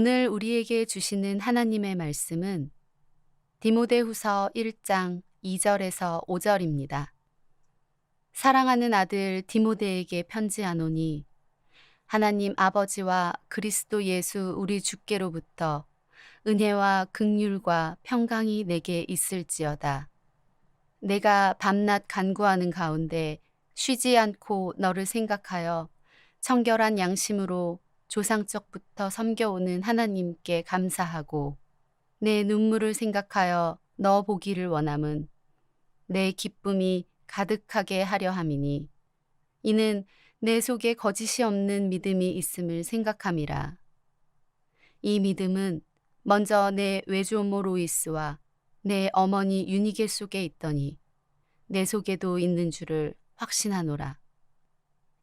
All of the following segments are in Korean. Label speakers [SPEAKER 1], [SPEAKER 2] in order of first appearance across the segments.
[SPEAKER 1] 오늘 우리에게 주시는 하나님의 말씀은 디모데후서 1장 2절에서 5절입니다. 사랑하는 아들 디모데에게 편지하노니 하나님 아버지와 그리스도 예수 우리 주께로부터 은혜와 긍휼과 평강이 내게 있을지어다. 내가 밤낮 간구하는 가운데 쉬지 않고 너를 생각하여 청결한 양심으로 조상적부터 섬겨오는 하나님께 감사하고 내 눈물을 생각하여 너 보기를 원함은 내 기쁨이 가득하게 하려 함이니 이는 내 속에 거짓이 없는 믿음이 있음을 생각함이라. 이 믿음은 먼저 내 외조모 로이스와 내 어머니 유니게 속에 있더니 내 속에도 있는 줄을 확신하노라.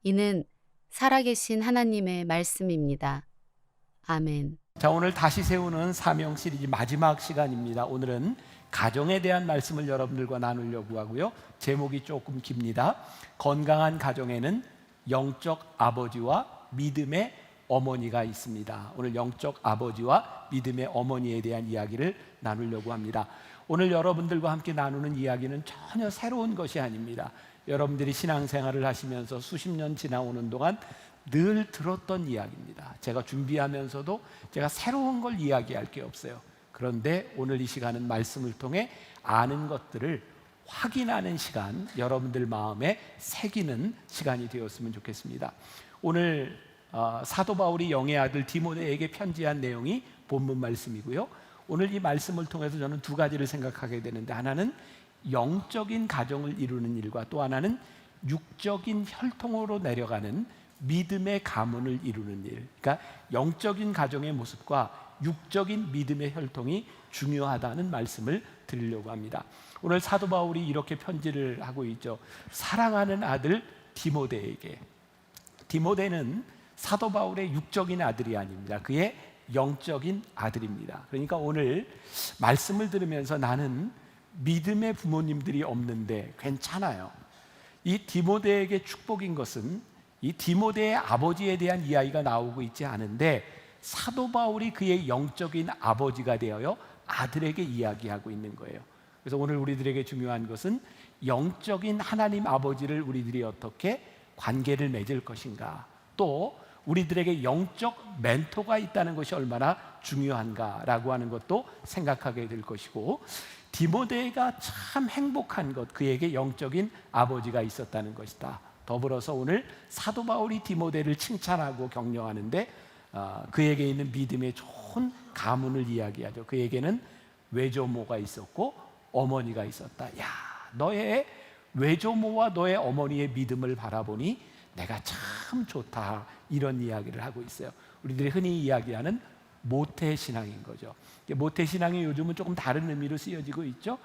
[SPEAKER 1] 이는 살아계신 하나님의 말씀입니다. 아멘.
[SPEAKER 2] 자, 오늘 다시 세우는 사명 시리즈 마지막 시간입니다. 오늘은 가정에 대한 말씀을 여러분들과 나누려고 하고요. 제목이 조금 깁니다. 건강한 가정에는 영적 아버지와 믿음의 어머니가 있습니다. 오늘 영적 아버지와 믿음의 어머니에 대한 이야기를 나누려고 합니다. 오늘 여러분들과 함께 나누는 이야기는 전혀 새로운 것이 아닙니다. 여러분들이 신앙생활을 하시면서 수십 년 지나오는 동안 늘 들었던 이야기입니다. 제가 준비하면서도 제가 새로운 걸 이야기할 게 없어요. 그런데 오늘 이 시간은 말씀을 통해 아는 것들을 확인하는 시간, 여러분들 마음에 새기는 시간이 되었으면 좋겠습니다. 오늘 사도 바울이 영의 아들 디모데에게 편지한 내용이 본문 말씀이고요. 오늘 이 말씀을 통해서 저는 두 가지를 생각하게 되는데, 하나는 영적인 가정을 이루는 일과 또 하나는 육적인 혈통으로 내려가는 믿음의 가문을 이루는 일. 그러니까 영적인 가정의 모습과 육적인 믿음의 혈통이 중요하다는 말씀을 드리려고 합니다. 오늘 사도 바울이 이렇게 편지를 하고 있죠. 사랑하는 아들 디모데에게. 디모데는 사도 바울의 육적인 아들이 아닙니다. 그의 영적인 아들입니다. 그러니까 오늘 말씀을 들으면서 나는 믿음의 부모님들이 없는데 괜찮아요. 이 디모데에게 축복인 것은 이 디모데의 아버지에 대한 이야기가 나오고 있지 않은데, 사도 바울이 그의 영적인 아버지가 되어요 아들에게 이야기하고 있는 거예요. 그래서 오늘 우리들에게 중요한 것은 영적인 하나님 아버지를 우리들이 어떻게 관계를 맺을 것인가, 또 우리들에게 영적 멘토가 있다는 것이 얼마나 중요한가라고 하는 것도 생각하게 될 것이고, 디모데가 참 행복한 것, 그에게 영적인 아버지가 있었다는 것이다. 더불어서 오늘 사도 바울이 디모데를 칭찬하고 격려하는데 그에게 있는 믿음의 좋은 가문을 이야기하죠. 그에게는 외조모가 있었고 어머니가 있었다. 야, 너의 외조모와 너의 어머니의 믿음을 바라보니 내가 참 좋다, 이런 이야기를 하고 있어요. 우리들이 흔히 이야기하는 모태신앙인 거죠. 모태신앙이 요즘은 조금 다른 의미로 쓰여지고 있죠.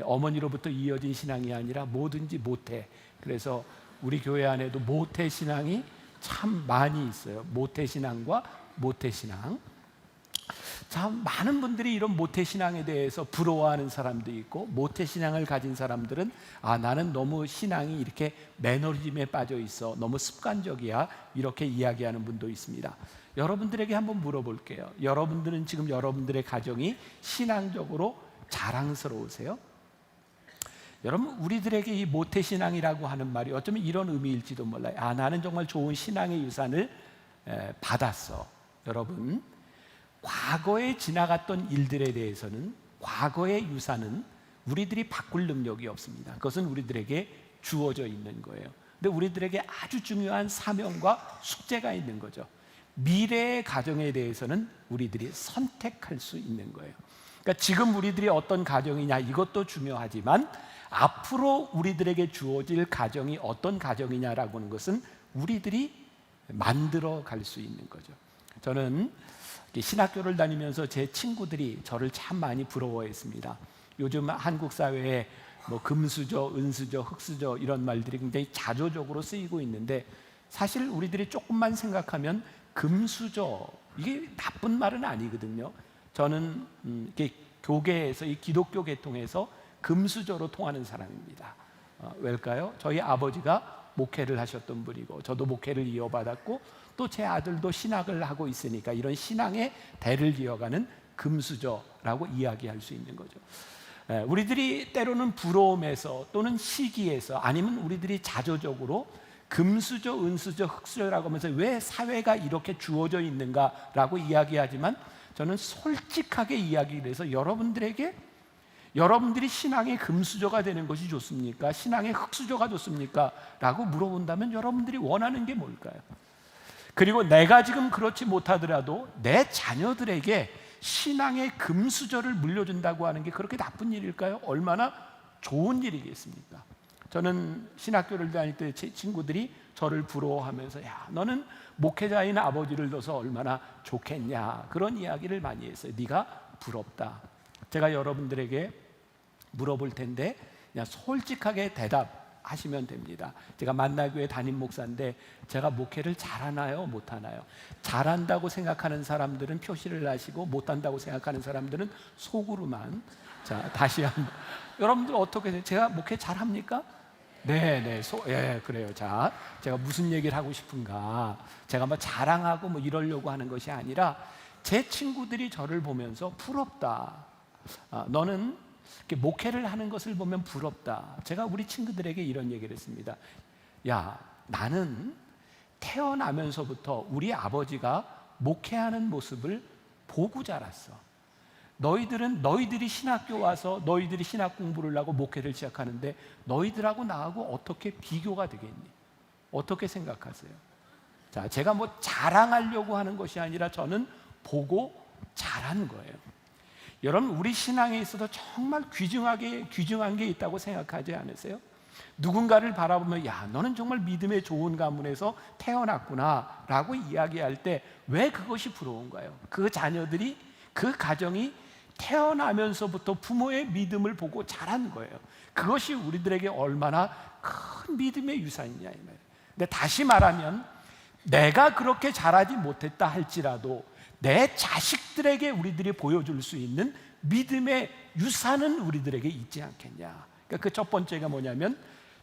[SPEAKER 2] 어머니로부터 이어진 신앙이 아니라 뭐든지 모태. 그래서 우리 교회 안에도 모태신앙이 참 많이 있어요. 모태신앙과 모태신앙. 참 많은 분들이 이런 모태신앙에 대해서 부러워하는 사람도 있고, 모태신앙을 가진 사람들은 나는 너무 신앙이 이렇게 매너리즘에 빠져 있어, 너무 습관적이야, 이렇게 이야기하는 분도 있습니다. 여러분들에게 한번 물어볼게요. 여러분들은 지금 여러분들의 가정이 신앙적으로 자랑스러우세요? 여러분, 우리들에게 이 모태신앙이라고 하는 말이 어쩌면 이런 의미일지도 몰라요. 나는 정말 좋은 신앙의 유산을 받았어. 여러분, 과거에 지나갔던 일들에 대해서는, 과거의 유산은 우리들이 바꿀 능력이 없습니다. 그것은 우리들에게 주어져 있는 거예요. 근데 우리들에게 아주 중요한 사명과 숙제가 있는 거죠. 미래의 가정에 대해서는 우리들이 선택할 수 있는 거예요. 그러니까 지금 우리들이 어떤 가정이냐, 이것도 중요하지만 앞으로 우리들에게 주어질 가정이 어떤 가정이냐라고 하는 것은 우리들이 만들어 갈 수 있는 거죠. 저는 신학교를 다니면서 제 친구들이 저를 참 많이 부러워했습니다. 요즘 한국 사회에 금수저, 은수저, 흙수저 이런 말들이 굉장히 자조적으로 쓰이고 있는데, 사실 우리들이 조금만 생각하면 금수저, 이게 나쁜 말은 아니거든요. 저는 교계에서, 이 기독교 계통에서 금수저로 통하는 사람입니다. 왜일까요? 저희 아버지가 목회를 하셨던 분이고 저도 목회를 이어받았고 또 제 아들도 신학을 하고 있으니까 이런 신앙의 대를 이어가는 금수저라고 이야기할 수 있는 거죠. 우리들이 때로는 부러움에서 또는 시기에서 아니면 우리들이 자조적으로 금수저, 은수저, 흙수저라고 하면서 왜 사회가 이렇게 주어져 있는가라고 이야기하지만 저는 솔직하게 이야기를 해서 여러분들에게 여러분들이 신앙의 금수저가 되는 것이 좋습니까? 신앙의 흙수저가 좋습니까? 라고 물어본다면 여러분들이 원하는 게 뭘까요? 그리고 내가 지금 그렇지 못하더라도 내 자녀들에게 신앙의 금수저를 물려준다고 하는 게 그렇게 나쁜 일일까요? 얼마나 좋은 일이겠습니까? 저는 신학교를 다닐 때 제 친구들이 저를 부러워하면서 야, 너는 목회자인 아버지를 둬서 얼마나 좋겠냐 그런 이야기를 많이 했어요. 네가 부럽다. 제가 여러분들에게 물어볼 텐데 그냥 솔직하게 대답하시면 됩니다. 제가 만나교회 담임 목사인데 제가 목회를 잘하나요? 못하나요? 잘한다고 생각하는 사람들은 표시를 하시고 못한다고 생각하는 사람들은 속으로만. 자, 다시 한번 여러분들 어떻게 돼요? 제가 목회 잘합니까? 네, 그래요. 자, 제가 무슨 얘기를 하고 싶은가? 제가 뭐 자랑하고 뭐 이러려고 하는 것이 아니라 제 친구들이 저를 보면서 부럽다. 너는 이렇게 목회를 하는 것을 보면 부럽다. 제가 우리 친구들에게 이런 얘기를 했습니다. 야, 나는 태어나면서부터 우리 아버지가 목회하는 모습을 보고 자랐어. 너희들이 신학교 와서 너희들이 신학 공부를 하고 목회를 시작하는데 너희들하고 나하고 어떻게 비교가 되겠니? 어떻게 생각하세요? 자, 제가 뭐 자랑하려고 하는 것이 아니라 저는 보고 자란 거예요. 여러분, 우리 신앙에 있어서 정말 귀중한 게 있다고 생각하지 않으세요? 누군가를 바라보면 야, 너는 정말 믿음의 좋은 가문에서 태어났구나 라고 이야기할 때 왜 그것이 부러운가요? 그 자녀들이, 그 가정이 태어나면서부터 부모의 믿음을 보고 자란 거예요. 그것이 우리들에게 얼마나 큰 믿음의 유산이냐 이 말이에요. 근데 다시 말하면 내가 그렇게 자라지 못했다 할지라도 내 자식들에게 우리들이 보여줄 수 있는 믿음의 유산은 우리들에게 있지 않겠냐. 그러니까 그 첫 번째가 뭐냐면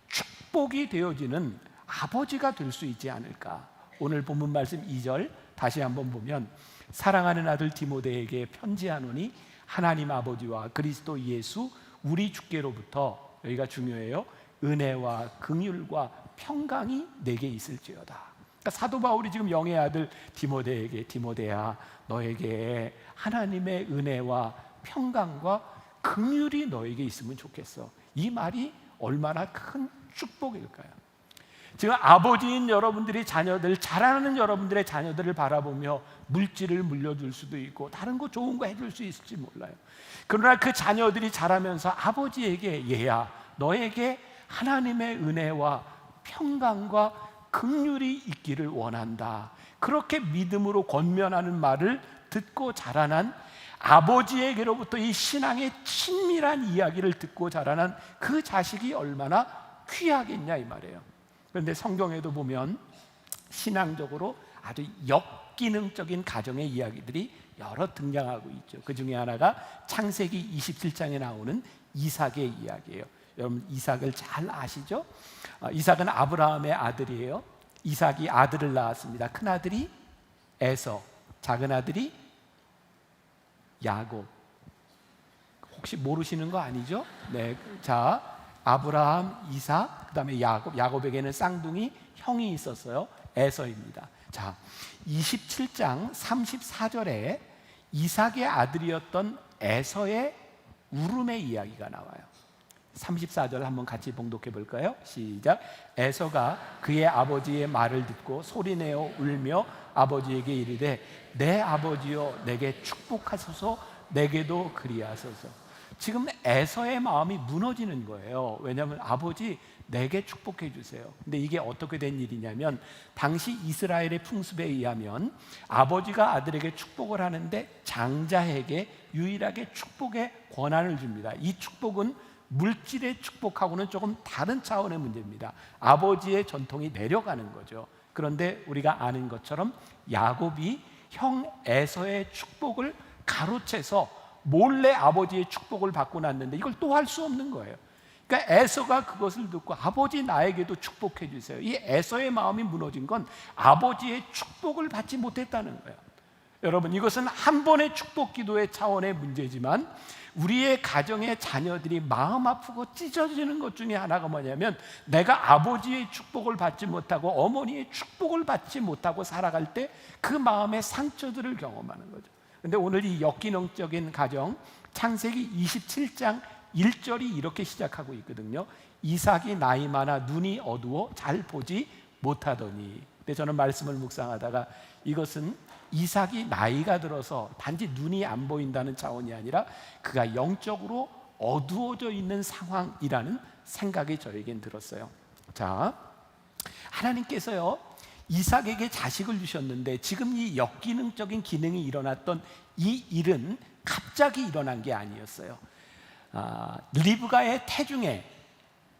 [SPEAKER 2] 축복이 되어지는 아버지가 될 수 있지 않을까. 오늘 본문 말씀 2절 다시 한번 보면 사랑하는 아들 디모데에게 편지하노니 하나님 아버지와 그리스도 예수 우리 주께로부터, 여기가 중요해요, 은혜와 긍휼과 평강이 내게 있을지어다. 그러니까 사도 바울이 지금 영의 아들 디모데에게 디모데야, 너에게 하나님의 은혜와 평강과 긍휼이 너에게 있으면 좋겠어. 이 말이 얼마나 큰 축복일까요? 지금 아버지인 여러분들이 자라는 여러분들의 자녀들을 바라보며 물질을 물려줄 수도 있고 다른 거 좋은 거 해줄 수 있을지 몰라요. 그러나 그 자녀들이 자라면서 아버지에게 얘야, 너에게 하나님의 은혜와 평강과 긍휼이 있기를 원한다. 그렇게 믿음으로 권면하는 말을 듣고 자라난 아버지에게로부터 이 신앙의 친밀한 이야기를 듣고 자라난 그 자식이 얼마나 귀하겠냐 이 말이에요. 그런데 성경에도 보면 신앙적으로 아주 역기능적인 가정의 이야기들이 여러 등장하고 있죠. 그 중에 하나가 창세기 27장에 나오는 이삭의 이야기예요. 여러분 이삭을 잘 아시죠? 이삭은 아브라함의 아들이에요. 이삭이 아들을 낳았습니다. 큰 아들이 에서, 작은 아들이 야곱. 혹시 모르시는 거 아니죠? 네, 자, 아브라함, 이삭, 그 다음에 야곱. 야곱에게는 쌍둥이 형이 있었어요. 에서입니다. 자, 27장 34절에 이삭의 아들이었던 에서의 울음의 이야기가 나와요. 34절 한번 같이 봉독해 볼까요? 시작. 에서가 그의 아버지의 말을 듣고 소리내어 울며 아버지에게 이르되 내 아버지여 내게 축복하소서, 내게도 그리하소서. 지금 에서의 마음이 무너지는 거예요. 왜냐하면 아버지 내게 축복해 주세요. 근데 이게 어떻게 된 일이냐면 당시 이스라엘의 풍습에 의하면 아버지가 아들에게 축복을 하는데 장자에게 유일하게 축복의 권한을 줍니다. 이 축복은 물질의 축복하고는 조금 다른 차원의 문제입니다. 아버지의 전통이 내려가는 거죠. 그런데 우리가 아는 것처럼 야곱이 형 에서의 축복을 가로채서 몰래 아버지의 축복을 받고 났는데 이걸 또 할 수 없는 거예요. 그러니까 에서가 그것을 듣고 아버지 나에게도 축복해 주세요. 이 에서의 마음이 무너진 건 아버지의 축복을 받지 못했다는 거예요. 여러분, 이것은 한 번의 축복 기도의 차원의 문제지만 우리의 가정의 자녀들이 마음 아프고 찢어지는 것 중에 하나가 뭐냐면 내가 아버지의 축복을 받지 못하고 어머니의 축복을 받지 못하고 살아갈 때 그 마음의 상처들을 경험하는 거죠. 근데 오늘 이 역기능적인 가정, 창세기 27장 1절이 이렇게 시작하고 있거든요. 이삭이 나이 많아 눈이 어두워 잘 보지 못하더니. 근데 저는 말씀을 묵상하다가 이것은 이삭이 나이가 들어서 단지 눈이 안 보인다는 차원이 아니라 그가 영적으로 어두워져 있는 상황이라는 생각이 저에겐 들었어요. 자, 하나님께서요 이삭에게 자식을 주셨는데 지금 이 역기능적인 기능이 일어났던 이 일은 갑자기 일어난 게 아니었어요. 리브가의 태중에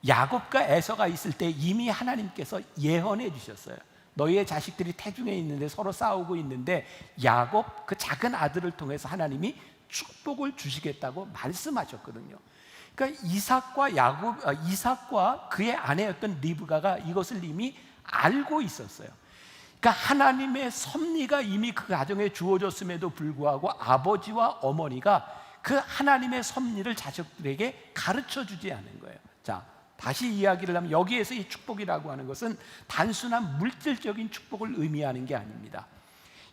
[SPEAKER 2] 야곱과 에서가 있을 때 이미 하나님께서 예언해 주셨어요. 너희의 자식들이 태중에 있는데 서로 싸우고 있는데 야곱 그 작은 아들을 통해서 하나님이 축복을 주시겠다고 말씀하셨거든요. 그러니까 이삭과 그의 아내였던 리브가가 이것을 이미 알고 있었어요. 그러니까 하나님의 섭리가 이미 그 가정에 주어졌음에도 불구하고 아버지와 어머니가 그 하나님의 섭리를 자식들에게 가르쳐 주지 않은 거예요. 자, 다시 이야기를 하면 여기에서 이 축복이라고 하는 것은 단순한 물질적인 축복을 의미하는 게 아닙니다.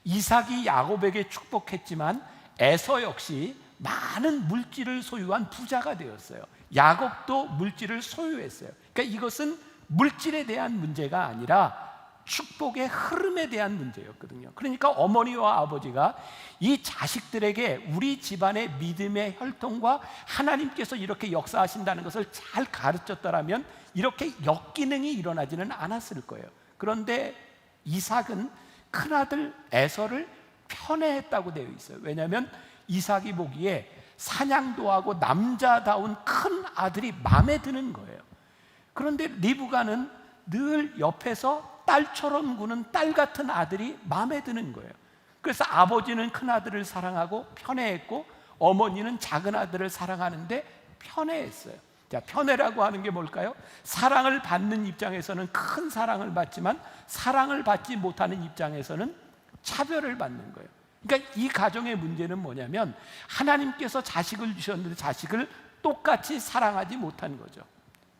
[SPEAKER 2] 이삭이 야곱에게 축복했지만 에서 역시 많은 물질을 소유한 부자가 되었어요. 야곱도 물질을 소유했어요. 그러니까 이것은 물질에 대한 문제가 아니라 축복의 흐름에 대한 문제였거든요. 그러니까 어머니와 아버지가 이 자식들에게 우리 집안의 믿음의 혈통과 하나님께서 이렇게 역사하신다는 것을 잘 가르쳤더라면 이렇게 역기능이 일어나지는 않았을 거예요. 그런데 이삭은 큰아들 에서를 편애했다고 되어 있어요. 왜냐하면 이삭이 보기에 사냥도 하고 남자다운 큰 아들이 마음에 드는 거예요. 그런데 리브가는 늘 옆에서 딸처럼 구는 딸 같은 아들이 마음에 드는 거예요. 그래서 아버지는 큰 아들을 사랑하고 편애했고 어머니는 작은 아들을 사랑하는데 편애했어요. 자, 편애라고 하는 게 뭘까요? 사랑을 받는 입장에서는 큰 사랑을 받지만 사랑을 받지 못하는 입장에서는 차별을 받는 거예요. 그러니까 이 가정의 문제는 뭐냐면 하나님께서 자식을 주셨는데 자식을 똑같이 사랑하지 못한 거죠.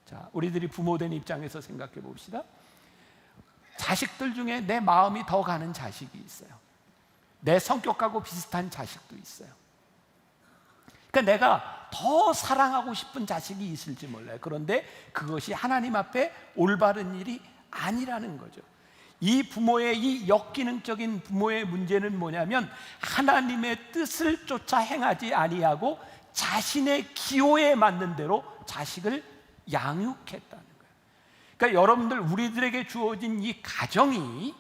[SPEAKER 2] 자, 우리들이 부모된 입장에서 생각해 봅시다. 자식들 중에 내 마음이 더 가는 자식이 있어요. 내 성격하고 비슷한 자식도 있어요. 그러니까 내가 더 사랑하고 싶은 자식이 있을지 몰라요. 그런데 그것이 하나님 앞에 올바른 일이 아니라는 거죠. 이 부모의 이 역기능적인 부모의 문제는 뭐냐면 하나님의 뜻을 쫓아 행하지 아니하고 자신의 기호에 맞는 대로 자식을 양육했다는 거예요. 그러니까 여러분들, 우리들에게 주어진 이 가정이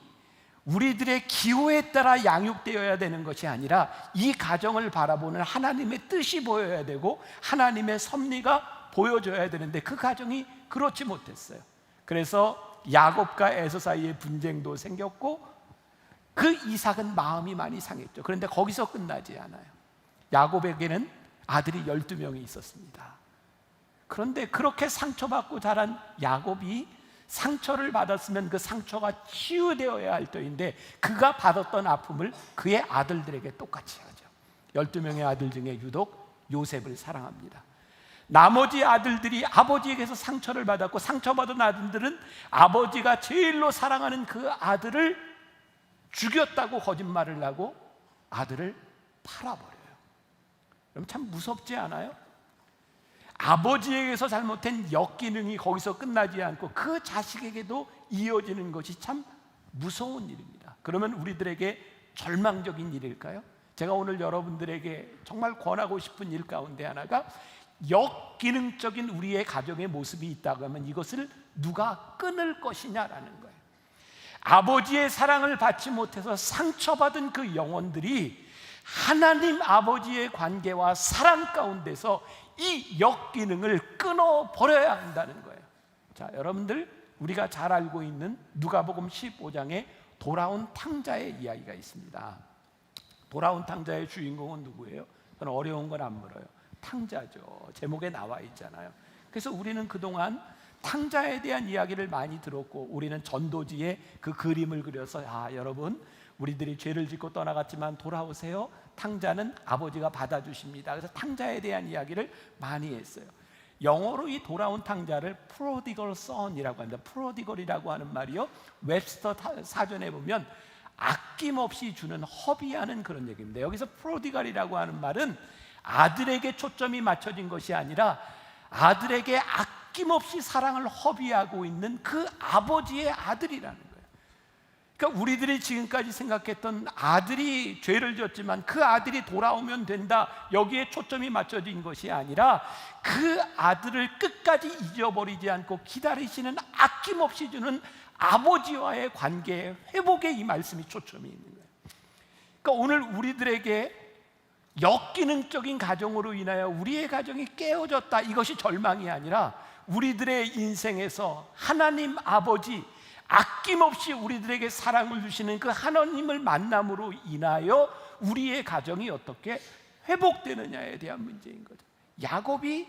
[SPEAKER 2] 우리들의 기호에 따라 양육되어야 되는 것이 아니라 이 가정을 바라보는 하나님의 뜻이 보여야 되고 하나님의 섭리가 보여져야 되는데 그 가정이 그렇지 못했어요. 그래서 야곱과 에서 사이에 분쟁도 생겼고 그 이삭은 마음이 많이 상했죠. 그런데 거기서 끝나지 않아요. 야곱에게는 아들이 12명이 있었습니다. 그런데 그렇게 상처받고 자란 야곱이 상처를 받았으면 그 상처가 치유되어야 할 터인데 그가 받았던 아픔을 그의 아들들에게 똑같이 하죠. 12명의 아들 중에 유독 요셉을 사랑합니다. 나머지 아들들이 아버지에게서 상처를 받았고 상처받은 아들들은 아버지가 제일로 사랑하는 그 아들을 죽였다고 거짓말을 하고 아들을 팔아버려요. 그럼 참 무섭지 않아요? 아버지에게서 잘못된 역기능이 거기서 끝나지 않고 그 자식에게도 이어지는 것이 참 무서운 일입니다. 그러면 우리들에게 절망적인 일일까요? 제가 오늘 여러분들에게 정말 권하고 싶은 일 가운데 하나가 역기능적인 우리의 가정의 모습이 있다고 하면 이것을 누가 끊을 것이냐라는 거예요. 아버지의 사랑을 받지 못해서 상처받은 그 영혼들이 하나님 아버지의 관계와 사랑 가운데서 이 역기능을 끊어버려야 한다는 거예요. 자, 여러분들, 우리가 잘 알고 있는 누가복음 15장에 돌아온 탕자의 이야기가 있습니다. 돌아온 탕자의 주인공은 누구예요? 저는 어려운 건 안 물어요. 탕자죠. 제목에 나와 있잖아요. 그래서 우리는 그동안 탕자에 대한 이야기를 많이 들었고, 우리는 전도지에 그 그림을 그려서 여러분, 우리들이 죄를 짓고 떠나갔지만 돌아오세요. 탕자는 아버지가 받아주십니다. 그래서 탕자에 대한 이야기를 많이 했어요. 영어로 이 돌아온 탕자를 prodigal son이라고 합니다. prodigal이라고 하는 말이요, 웹스터 사전에 보면 아낌없이 주는, 허비하는 그런 얘기입니다. 여기서 prodigal이라고 하는 말은 아들에게 초점이 맞춰진 것이 아니라 아들에게 아낌없이 사랑을 허비하고 있는 그 아버지의 아들이라는 거예요. 그러니까 우리들이 지금까지 생각했던 아들이 죄를 졌지만 그 아들이 돌아오면 된다, 여기에 초점이 맞춰진 것이 아니라 그 아들을 끝까지 잊어버리지 않고 기다리시는, 아낌없이 주는 아버지와의 관계의 회복에 이 말씀이 초점이 있는 거예요. 그러니까 오늘 우리들에게 역기능적인 가정으로 인하여 우리의 가정이 깨어졌다, 이것이 절망이 아니라 우리들의 인생에서 하나님 아버지, 아낌없이 우리들에게 사랑을 주시는 그 하나님을 만남으로 인하여 우리의 가정이 어떻게 회복되느냐에 대한 문제인 거죠. 야곱이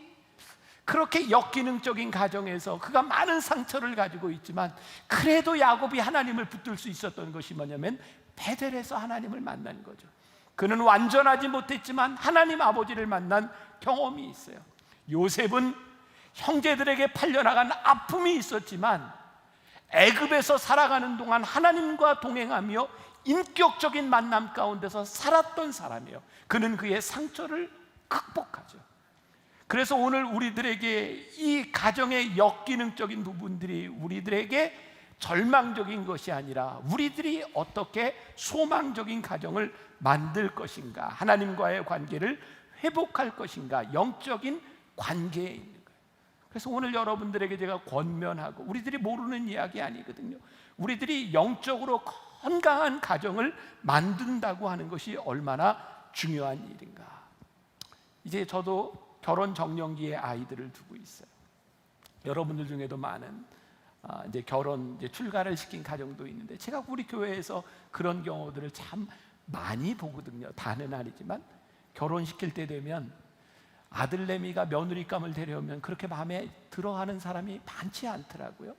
[SPEAKER 2] 그렇게 역기능적인 가정에서 그가 많은 상처를 가지고 있지만 그래도 야곱이 하나님을 붙들 수 있었던 것이 뭐냐면 베델에서 하나님을 만난 거죠. 그는 완전하지 못했지만 하나님 아버지를 만난 경험이 있어요. 요셉은 형제들에게 팔려나간 아픔이 있었지만 애굽에서 살아가는 동안 하나님과 동행하며 인격적인 만남 가운데서 살았던 사람이에요. 그는 그의 상처를 극복하죠. 그래서 오늘 우리들에게 이 가정의 역기능적인 부분들이 우리들에게 절망적인 것이 아니라 우리들이 어떻게 소망적인 가정을 만들 것인가, 하나님과의 관계를 회복할 것인가, 영적인 관계에 있는 거예요. 그래서 오늘 여러분들에게 제가 권면하고, 우리들이 모르는 이야기 아니거든요. 우리들이 영적으로 건강한 가정을 만든다고 하는 것이 얼마나 중요한 일인가. 이제 저도 결혼 정년기에 아이들을 두고 있어요. 여러분들 중에도 많은 이제 결혼 이제 출가를 시킨 가정도 있는데, 제가 우리 교회에서 그런 경우들을 참 많이 보거든요. 다는 아니지만 결혼시킬 때 되면 아들내미가 며느리감을 데려오면 그렇게 마음에 들어하는 사람이 많지 않더라고요.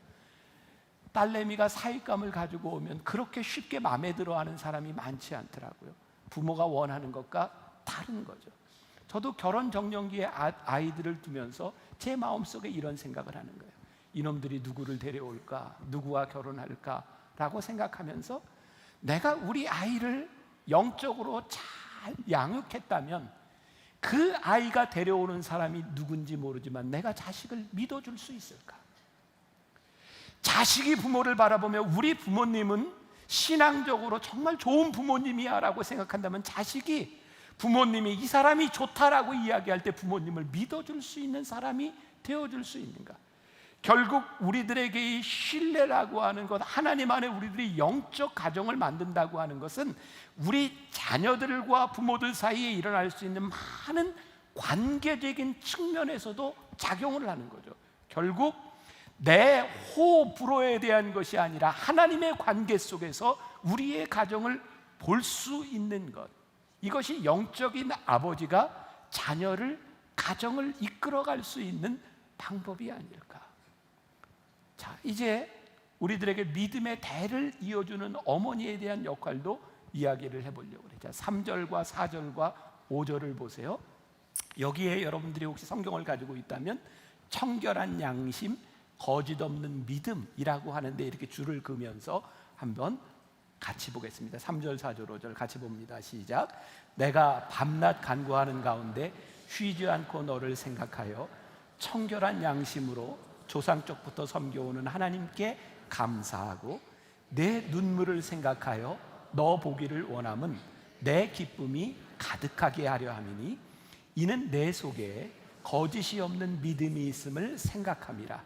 [SPEAKER 2] 딸내미가 사위감을 가지고 오면 그렇게 쉽게 마음에 들어하는 사람이 많지 않더라고요. 부모가 원하는 것과 다른 거죠. 저도 결혼 정년기에 아이들을 두면서 제 마음속에 이런 생각을 하는 거예요. 이놈들이 누구를 데려올까, 누구와 결혼할까 라고 생각하면서 내가 우리 아이를 영적으로 잘 양육했다면 그 아이가 데려오는 사람이 누군지 모르지만 내가 자식을 믿어줄 수 있을까? 자식이 부모를 바라보며 우리 부모님은 신앙적으로 정말 좋은 부모님이야 라고 생각한다면 자식이 부모님이 이 사람이 좋다라고 이야기할 때 부모님을 믿어줄 수 있는 사람이 되어줄 수 있는가? 결국 우리들에게 이 신뢰라고 하는 것, 하나님 안에 우리들이 영적 가정을 만든다고 하는 것은 우리 자녀들과 부모들 사이에 일어날 수 있는 많은 관계적인 측면에서도 작용을 하는 거죠. 결국 내 호불호에 대한 것이 아니라 하나님의 관계 속에서 우리의 가정을 볼 수 있는 것, 이것이 영적인 아버지가 자녀를, 가정을 이끌어갈 수 있는 방법이 아닐까. 자, 이제 우리들에게 믿음의 대를 이어주는 어머니에 대한 역할도 이야기를 해보려고 그래요. 자, 3절과 4절과 5절을 보세요. 여기에 여러분들이 혹시 성경을 가지고 있다면 청결한 양심, 거짓 없는 믿음이라고 하는데 이렇게 줄을 그으면서 한번 같이 보겠습니다. 3절, 4절, 5절 같이 봅니다. 시작. 내가 밤낮 간구하는 가운데 쉬지 않고 너를 생각하여 청결한 양심으로 조상 쪽부터 섬겨오는 하나님께 감사하고 내 눈물을 생각하여 너 보기를 원함은 내 기쁨이 가득하게 하려 함이니 이는 내 속에 거짓이 없는 믿음이 있음을 생각함이라.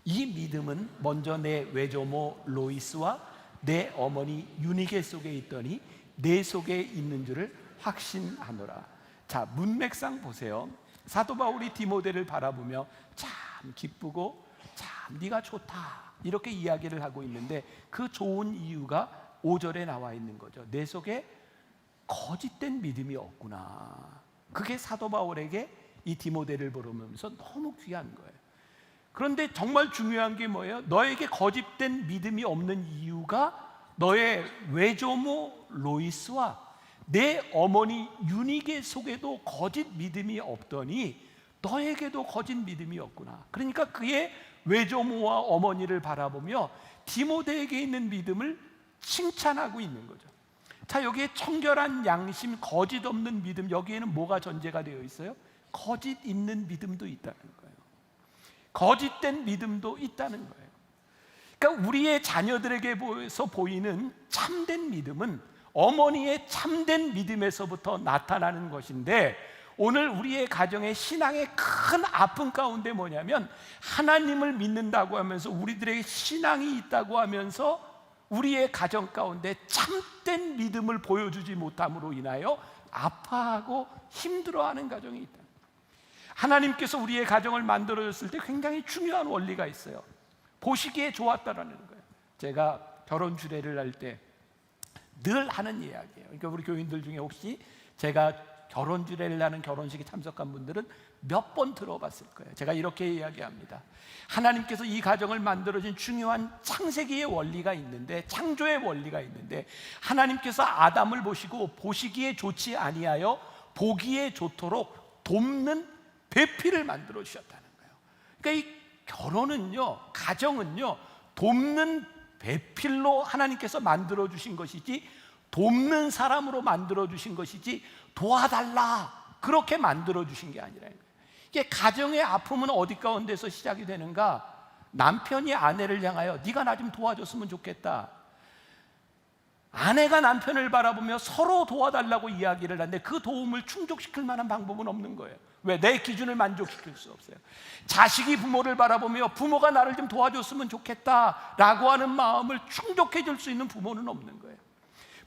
[SPEAKER 2] 이 믿음은 먼저 내 외조모 로이스와 내 어머니 유니게 속에 있더니 내 속에 있는 줄을 확신하노라. 자, 문맥상 보세요. 사도 바울이 디모데를 바라보며 참 기쁘고 참 네가 좋다 이렇게 이야기를 하고 있는데 그 좋은 이유가 5절에 나와 있는 거죠. 내 속에 거짓된 믿음이 없구나. 그게 사도 바울에게 이 디모데를 보면서 너무 귀한 거예요. 그런데 정말 중요한 게 뭐예요? 너에게 거짓된 믿음이 없는 이유가 너의 외조모 로이스와 내 어머니 유니게 속에도 거짓 믿음이 없더니 너에게도 거짓 믿음이 없구나. 그러니까 그의 외조모와 어머니를 바라보며 디모데에게 있는 믿음을 칭찬하고 있는 거죠. 자, 여기에 청결한 양심, 거짓 없는 믿음, 여기에는 뭐가 전제가 되어 있어요? 거짓 있는 믿음도 있다는 거예요. 거짓된 믿음도 있다는 거예요. 그러니까 우리의 자녀들에게서 보이는 참된 믿음은 어머니의 참된 믿음에서부터 나타나는 것인데, 오늘 우리의 가정의 신앙의 큰 아픔 가운데 뭐냐면, 하나님을 믿는다고 하면서 우리들에게 신앙이 있다고 하면서 우리의 가정 가운데 참된 믿음을 보여주지 못함으로 인하여 아파하고 힘들어하는 가정이 있다. 하나님께서 우리의 가정을 만들어줬을 때 굉장히 중요한 원리가 있어요. 보시기에 좋았다라는 거예요. 제가 결혼 주례를 할 때 늘 하는 이야기예요. 그러니까 우리 교인들 중에 혹시 제가 결혼 주례를 하는 결혼식에 참석한 분들은 몇 번 들어봤을 거예요. 제가 이렇게 이야기합니다. 하나님께서 이 가정을 만들어진 중요한 창세기의 원리가 있는데, 창조의 원리가 있는데, 하나님께서 아담을 보시고 보시기에 좋지 아니하여 보기에 좋도록 돕는 배필을 만들어 주셨다는 거예요. 그러니까 이 결혼은요, 가정은요, 돕는 배필로 하나님께서 만들어 주신 것이지, 돕는 사람으로 만들어 주신 것이지, 도와달라 그렇게 만들어 주신 게 아니라는 거예요. 이게 가정의 아픔은 어디 가운데서 시작이 되는가? 남편이 아내를 향하여 네가 나 좀 도와줬으면 좋겠다. 아내가 남편을 바라보며 서로 도와달라고 이야기를 하는데 그 도움을 충족시킬 만한 방법은 없는 거예요. 왜? 내 기준을 만족시킬 수 없어요. 자식이 부모를 바라보며 부모가 나를 좀 도와줬으면 좋겠다라고 하는 마음을 충족해 줄 수 있는 부모는 없는 거예요.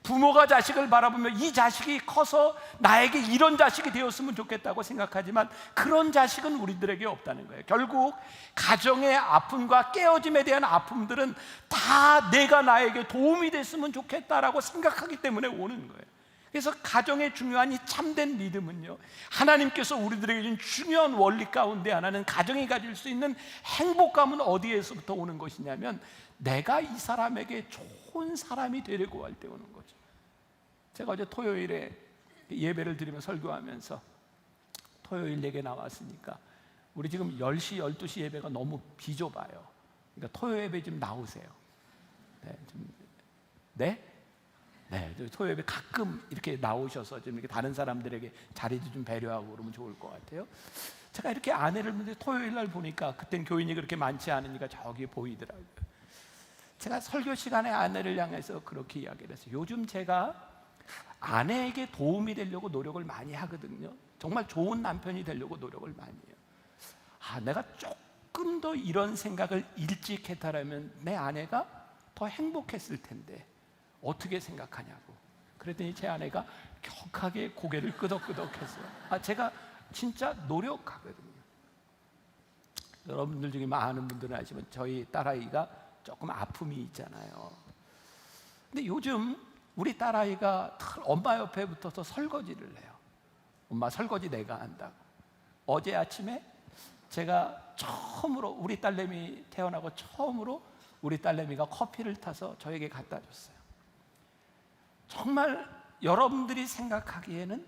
[SPEAKER 2] 부모가 자식을 바라보며 이 자식이 커서 나에게 이런 자식이 되었으면 좋겠다고 생각하지만 그런 자식은 우리들에게 없다는 거예요. 결국 가정의 아픔과 깨어짐에 대한 아픔들은 다 내가 나에게 도움이 됐으면 좋겠다라고 생각하기 때문에 오는 거예요. 그래서 가정의 중요한 이 참된 믿음은요, 하나님께서 우리들에게 준 중요한 원리 가운데 하나는, 가정이 가질 수 있는 행복감은 어디에서부터 오는 것이냐면, 내가 이 사람에게 좋은 사람이 되려고 할 때 오는 거죠. 제가 어제 토요일에 예배를 드리며 설교하면서 토요일 예배 나왔으니까 우리 지금 10시, 12시 예배가 너무 비좁아요. 그러니까 토요 예배 좀 나오세요. 네, 네? 네, 토요 예배 가끔 이렇게 나오셔서 좀 이렇게 다른 사람들에게 자리도 좀 배려하고 그러면 좋을 것 같아요. 제가 이렇게 아내를 토요일 날 보니까 그땐 교인이 그렇게 많지 않으니까 저기 보이더라고요. 제가 설교 시간에 아내를 향해서 그렇게 이야기를 했어요. 요즘 제가 아내에게 도움이 되려고 노력을 많이 하거든요. 정말 좋은 남편이 되려고 노력을 많이 해요. 내가 조금 더 이런 생각을 일찍 했다라면 내 아내가 더 행복했을 텐데 어떻게 생각하냐고. 그랬더니 제 아내가 격하게 고개를 끄덕끄덕했어요. 제가 진짜 노력하거든요. 여러분들 중에 많은 분들은 아시지만 저희 딸아이가 조금 아픔이 있잖아요. 근데 요즘 우리 딸아이가 엄마 옆에 붙어서 설거지를 해요. 엄마 설거지 내가 한다고. 어제 아침에 제가 처음으로, 우리 딸내미 태어나고 처음으로 우리 딸내미가 커피를 타서 저에게 갖다 줬어요. 정말 여러분들이 생각하기에는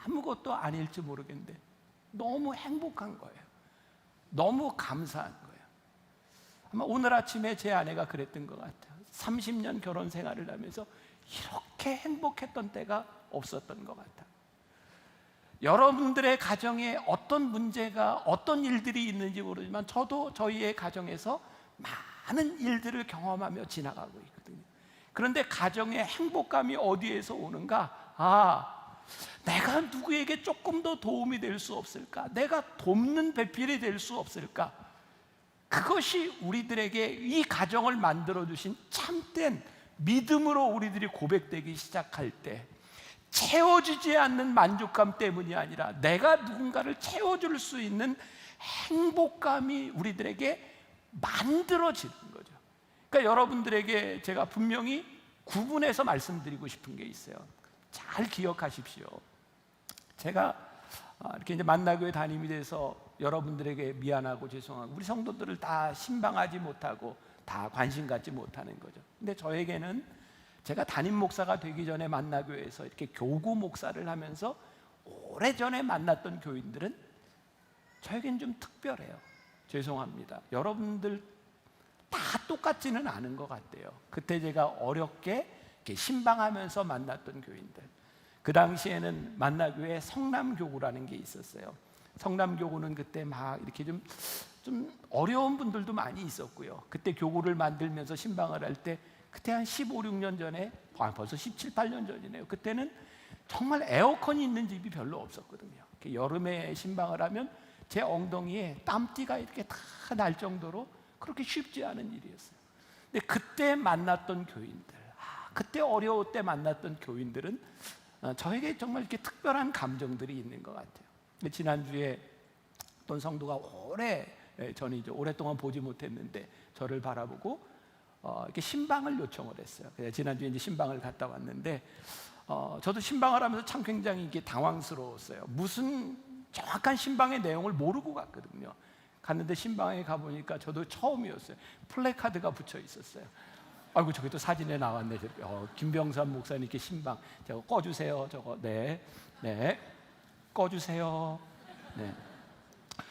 [SPEAKER 2] 아무것도 아닐지 모르겠는데 너무 행복한 거예요. 너무 감사한 거예요. 아마 오늘 아침에 제 아내가 그랬던 것 같아요. 30년 결혼 생활을 하면서 이렇게 행복했던 때가 없었던 것 같아요. 여러분들의 가정에 어떤 문제가, 어떤 일들이 있는지 모르지만 저도 저희의 가정에서 많은 일들을 경험하며 지나가고 있거든요. 그런데 가정의 행복감이 어디에서 오는가? 내가 누구에게 조금 더 도움이 될 수 없을까? 내가 돕는 배필이 될 수 없을까? 그것이 우리들에게 이 가정을 만들어주신 참된 믿음으로 우리들이 고백되기 시작할 때, 채워지지 않는 만족감 때문이 아니라 내가 누군가를 채워줄 수 있는 행복감이 우리들에게 만들어지는 거죠. 그러니까 여러분들에게 제가 분명히 구분해서 말씀드리고 싶은 게 있어요. 잘 기억하십시오. 제가 이렇게 이제 만나교회 담임이 돼서 여러분들에게 미안하고 죄송하고 우리 성도들을 다 신방하지 못하고 다 관심 갖지 못하는 거죠. 근데 저에게는 제가 담임 목사가 되기 전에 만나교회에서 이렇게 교구 목사를 하면서 오래전에 만났던 교인들은 저에겐 좀 특별해요. 죄송합니다. 여러분들 다 똑같지는 않은 것 같아요. 그때 제가 어렵게 이렇게 신방하면서 만났던 교인들, 그 당시에는 만나교회 성남교구라는 게 있었어요. 성남교구는 그때 막 이렇게 좀 어려운 분들도 많이 있었고요. 그때 교구를 만들면서 신방을 할 때 그때 한 15, 16년 전에 벌써 17, 18년 전이네요. 그때는 정말 에어컨이 있는 집이 별로 없었거든요. 여름에 신방을 하면 제 엉덩이에 땀띠가 이렇게 다 날 정도로 그렇게 쉽지 않은 일이었어요. 근데 그때 만났던 교인들, 그때 어려울 때 만났던 교인들은 저에게 정말 이렇게 특별한 감정들이 있는 것 같아요. 지난주에 어떤 성도가 저는 이제 오랫동안 보지 못했는데 저를 바라보고 이렇게 신방을 요청을 했어요. 그래서 지난주에 이제 신방을 갔다 왔는데 저도 신방을 하면서 참 굉장히 이게 당황스러웠어요. 무슨 정확한 신방의 내용을 모르고 갔거든요. 갔는데 신방에 가보니까 저도 처음이었어요. 플래카드가 붙여 있었어요. 아이고 저기 또 사진에 나왔네. 김병삼 목사님께 신방 저거 꺼주세요. 저거 네 꺼주세요. 네.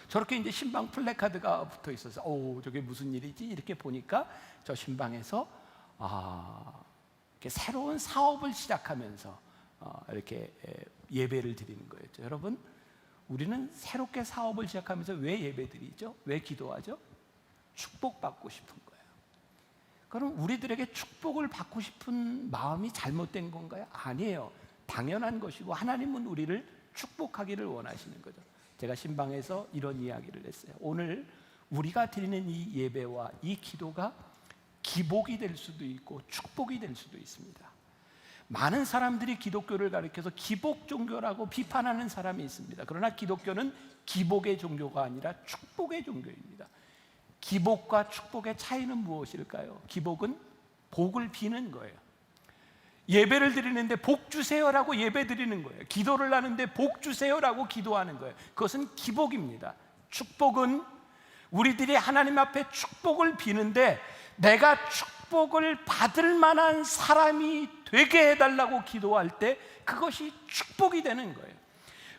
[SPEAKER 2] 저렇게 이제 신방 플래카드가 붙어 있어서 저게 무슨 일이지? 이렇게 보니까 저 신방에서 이렇게 새로운 사업을 시작하면서 이렇게 예배를 드리는 거였죠. 여러분, 우리는 새롭게 사업을 시작하면서 왜 예배드리죠? 왜 기도하죠? 축복받고 싶은 거예요. 그럼 우리들에게 축복을 받고 싶은 마음이 잘못된 건가요? 아니에요. 당연한 것이고 하나님은 우리를 축복하기를 원하시는 거죠. 제가 신방에서 이런 이야기를 했어요. 오늘 우리가 드리는 이 예배와 이 기도가 기복이 될 수도 있고 축복이 될 수도 있습니다. 많은 사람들이 기독교를 가리켜서 기복 종교라고 비판하는 사람이 있습니다. 그러나 기독교는 기복의 종교가 아니라 축복의 종교입니다. 기복과 축복의 차이는 무엇일까요? 기복은 복을 비는 거예요. 예배를 드리는데 복 주세요라고 예배 드리는 거예요. 기도를 하는데 복 주세요라고 기도하는 거예요. 그것은 기복입니다. 축복은 우리들이 하나님 앞에 축복을 비는데 내가 축복을 받을 만한 사람이 되게 해달라고 기도할 때 그것이 축복이 되는 거예요.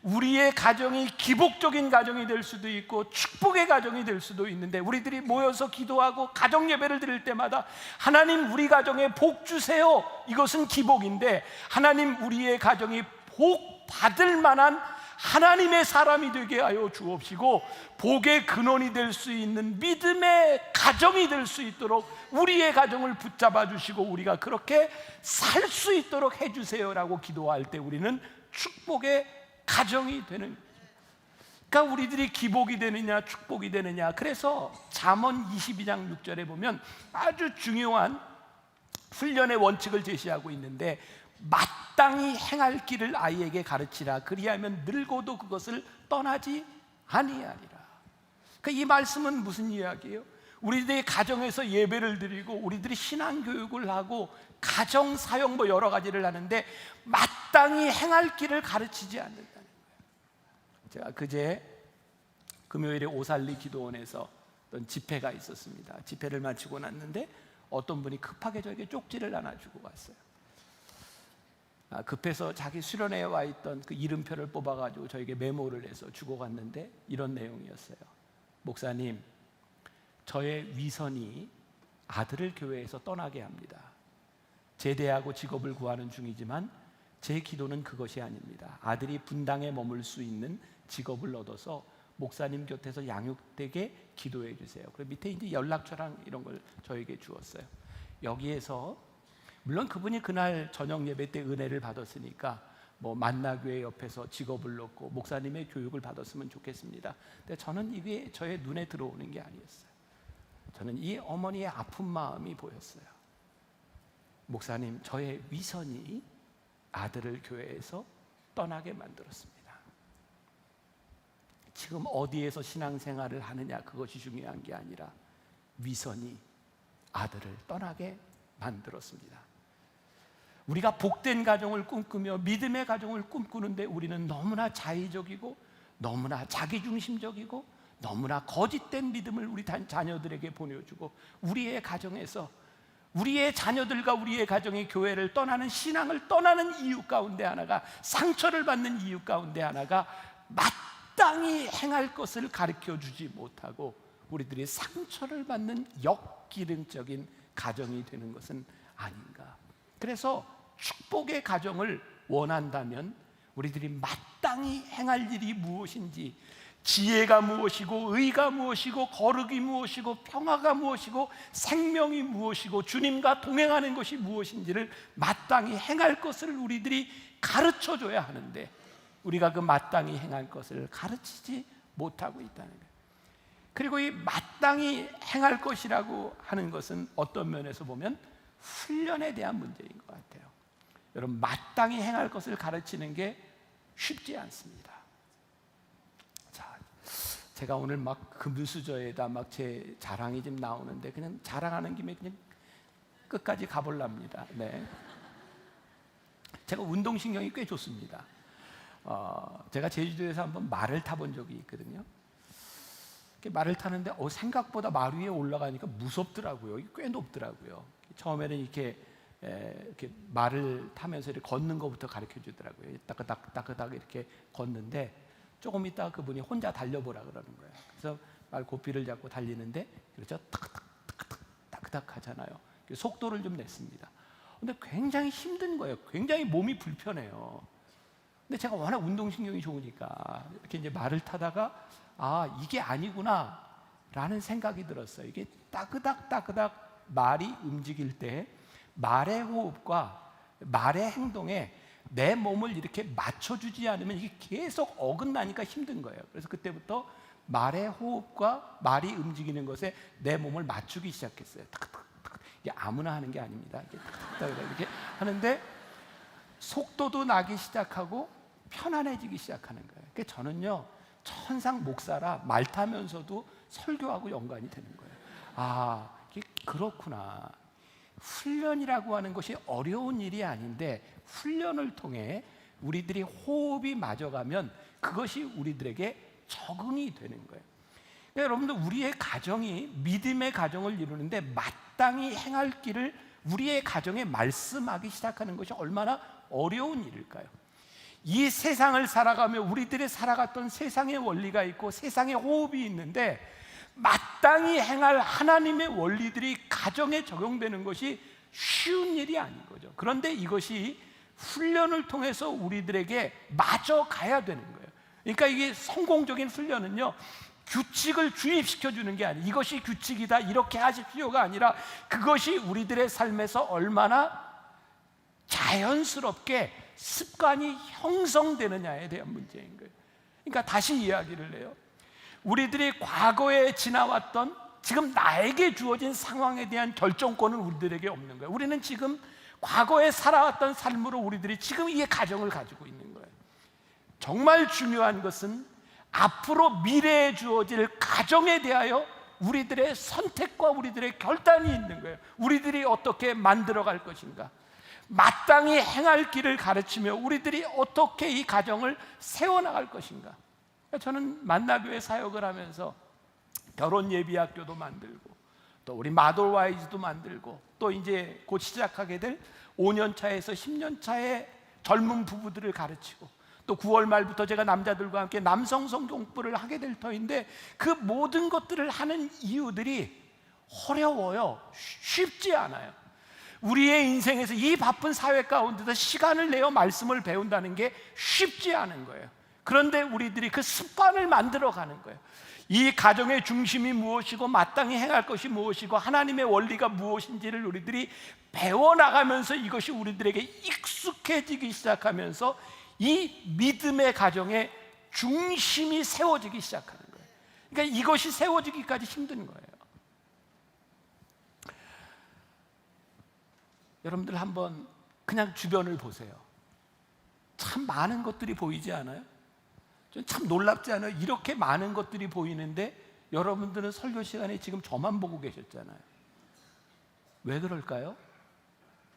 [SPEAKER 2] 우리의 가정이 기복적인 가정이 될 수도 있고 축복의 가정이 될 수도 있는데 우리들이 모여서 기도하고 가정 예배를 드릴 때마다 하나님 우리 가정에 복 주세요, 이것은 기복인데 하나님 우리의 가정이 복 받을 만한 하나님의 사람이 되게 하여 주옵시고 복의 근원이 될 수 있는 믿음의 가정이 될 수 있도록 우리의 가정을 붙잡아 주시고 우리가 그렇게 살 수 있도록 해주세요라고 기도할 때 우리는 축복의 가정이 되는 거죠. 그러니까 우리들이 기복이 되느냐 축복이 되느냐, 그래서 잠언 22장 6절에 보면 아주 중요한 훈련의 원칙을 제시하고 있는데 마땅히 행할 길을 아이에게 가르치라. 그리하면 늙어도 그것을 떠나지 아니하리라. 그러니까 이 말씀은 무슨 이야기예요? 우리들이 가정에서 예배를 드리고 우리들이 신앙교육을 하고 가정 사역 여러 가지를 하는데 마땅히 행할 길을 가르치지 않는다는 거예요. 제가 그제 금요일에 오살리 기도원에서 어떤 집회가 있었습니다. 집회를 마치고 났는데 어떤 분이 급하게 저에게 쪽지를 하나 주고 갔어요. 급해서 자기 수련회에 와 있던 그 이름표를 뽑아가지고 저에게 메모를 해서 주고 갔는데 이런 내용이었어요. 목사님, 저의 위선이 아들을 교회에서 떠나게 합니다. 제대하고 직업을 구하는 중이지만 제 기도는 그것이 아닙니다. 아들이 분당에 머물 수 있는 직업을 얻어서 목사님 곁에서 양육되게 기도해 주세요. 그리고 밑에 이제 연락처랑 이런 걸 저에게 주었어요. 여기에서 물론 그분이 그날 저녁 예배 때 은혜를 받았으니까 만나교회 옆에서 직업을 놓고 목사님의 교육을 받았으면 좋겠습니다. 근데 저는 이게 저의 눈에 들어오는 게 아니었어요. 저는 이 어머니의 아픈 마음이 보였어요. 목사님, 저의 위선이 아들을 교회에서 떠나게 만들었습니다. 지금 어디에서 신앙생활을 하느냐 그것이 중요한 게 아니라 위선이 아들을 떠나게 만들었습니다. 우리가 복된 가정을 꿈꾸며 믿음의 가정을 꿈꾸는데 우리는 너무나 자의적이고 너무나 자기중심적이고 너무나 거짓된 믿음을 우리 자녀들에게 보내주고, 우리의 가정에서 우리의 자녀들과 우리의 가정이 교회를 떠나는, 신앙을 떠나는 이유 가운데 하나가, 상처를 받는 이유 가운데 하나가 마땅히 행할 것을 가르쳐 주지 못하고 우리들이 상처를 받는 역기능적인 가정이 되는 것은 아닌가. 그래서 축복의 가정을 원한다면 우리들이 마땅히 행할 일이 무엇인지, 지혜가 무엇이고 의가 무엇이고 거룩이 무엇이고 평화가 무엇이고 생명이 무엇이고 주님과 동행하는 것이 무엇인지를 마땅히 행할 것을 우리들이 가르쳐 줘야 하는데, 우리가 그 마땅히 행할 것을 가르치지 못하고 있다는 거예요. 그리고 이 마땅히 행할 것이라고 하는 것은 어떤 면에서 보면 훈련에 대한 문제인 것 같아요. 여러분, 마땅히 행할 것을 가르치는 게 쉽지 않습니다. 자, 제가 오늘 막 금수저에다 막 제 자랑이 좀 나오는데 그냥 자랑하는 김에 그냥 끝까지 가볼랍니다. 네. 제가 운동신경이 꽤 좋습니다. 제가 제주도에서 한번 말을 타본 적이 있거든요. 말을 타는데 생각보다 말 위에 올라가니까 무섭더라고요. 꽤 높더라고요. 처음에는 이렇게 말을 타면서 이렇게 걷는 것부터 가르쳐 주더라고요. 따그닥 이렇게 걷는데 조금 있다가 그분이 혼자 달려보라 그러는 거예요. 그래서 말 고삐를 잡고 달리는데, 그렇죠? 따그닥 하잖아요. 속도를 좀 냈습니다. 근데 굉장히 힘든 거예요. 굉장히 몸이 불편해요. 근데 제가 워낙 운동신경이 좋으니까 이렇게 이제 말을 타다가 이게 아니구나 라는 생각이 들었어요. 이게 따그닥 말이 움직일 때 말의 호흡과 말의 행동에 내 몸을 이렇게 맞춰주지 않으면 이게 계속 어긋나니까 힘든 거예요. 그래서 그때부터 말의 호흡과 말이 움직이는 것에 내 몸을 맞추기 시작했어요. 이게 아무나 하는 게 아닙니다. 이렇게 하는데 속도도 나기 시작하고 편안해지기 시작하는 거예요. 그러니까 저는요, 천상 목사라 말 타면서도 설교하고 연관이 되는 거예요. 이게 그렇구나. 훈련이라고 하는 것이 어려운 일이 아닌데, 훈련을 통해 우리들이 호흡이 맞아가면 그것이 우리들에게 적응이 되는 거예요. 그러니까 여러분들, 우리의 가정이 믿음의 가정을 이루는데 마땅히 행할 길을 우리의 가정에 말씀하기 시작하는 것이 얼마나 어려운 일일까요? 이 세상을 살아가며 우리들이 살아갔던 세상의 원리가 있고 세상의 호흡이 있는데, 마땅히 행할 하나님의 원리들이 가정에 적용되는 것이 쉬운 일이 아닌 거죠. 그런데 이것이 훈련을 통해서 우리들에게 마저 가야 되는 거예요. 그러니까 이게 성공적인 훈련은요, 규칙을 주입시켜 주는 게 아니에요. 이것이 규칙이다, 이렇게 하십시오가 아니라 그것이 우리들의 삶에서 얼마나 자연스럽게 습관이 형성되느냐에 대한 문제인 거예요. 그러니까 다시 이야기를 해요. 우리들이 과거에 지나왔던, 지금 나에게 주어진 상황에 대한 결정권은 우리들에게 없는 거예요. 우리는 지금 과거에 살아왔던 삶으로 우리들이 지금 이 가정을 가지고 있는 거예요. 정말 중요한 것은 앞으로 미래에 주어질 가정에 대하여 우리들의 선택과 우리들의 결단이 있는 거예요. 우리들이 어떻게 만들어갈 것인가, 마땅히 행할 길을 가르치며 우리들이 어떻게 이 가정을 세워나갈 것인가. 저는 만나교회 사역을 하면서 결혼 예비학교도 만들고, 또 우리 마돌와이즈도 만들고, 또 이제 곧 시작하게 될 5년 차에서 10년 차의 젊은 부부들을 가르치고, 또 9월 말부터 제가 남자들과 함께 남성 성경부를 하게 될 터인데, 그 모든 것들을 하는 이유들이 어려워요. 쉽지 않아요. 우리의 인생에서 이 바쁜 사회 가운데서 시간을 내어 말씀을 배운다는 게 쉽지 않은 거예요. 그런데 우리들이 그 습관을 만들어가는 거예요. 이 가정의 중심이 무엇이고 마땅히 행할 것이 무엇이고 하나님의 원리가 무엇인지를 우리들이 배워나가면서 이것이 우리들에게 익숙해지기 시작하면서 이 믿음의 가정의 중심이 세워지기 시작하는 거예요. 그러니까 이것이 세워지기까지 힘든 거예요. 여러분들 한번 그냥 주변을 보세요. 참 많은 것들이 보이지 않아요? 참 놀랍지 않아요? 이렇게 많은 것들이 보이는데 여러분들은 설교 시간에 지금 저만 보고 계셨잖아요. 왜 그럴까요?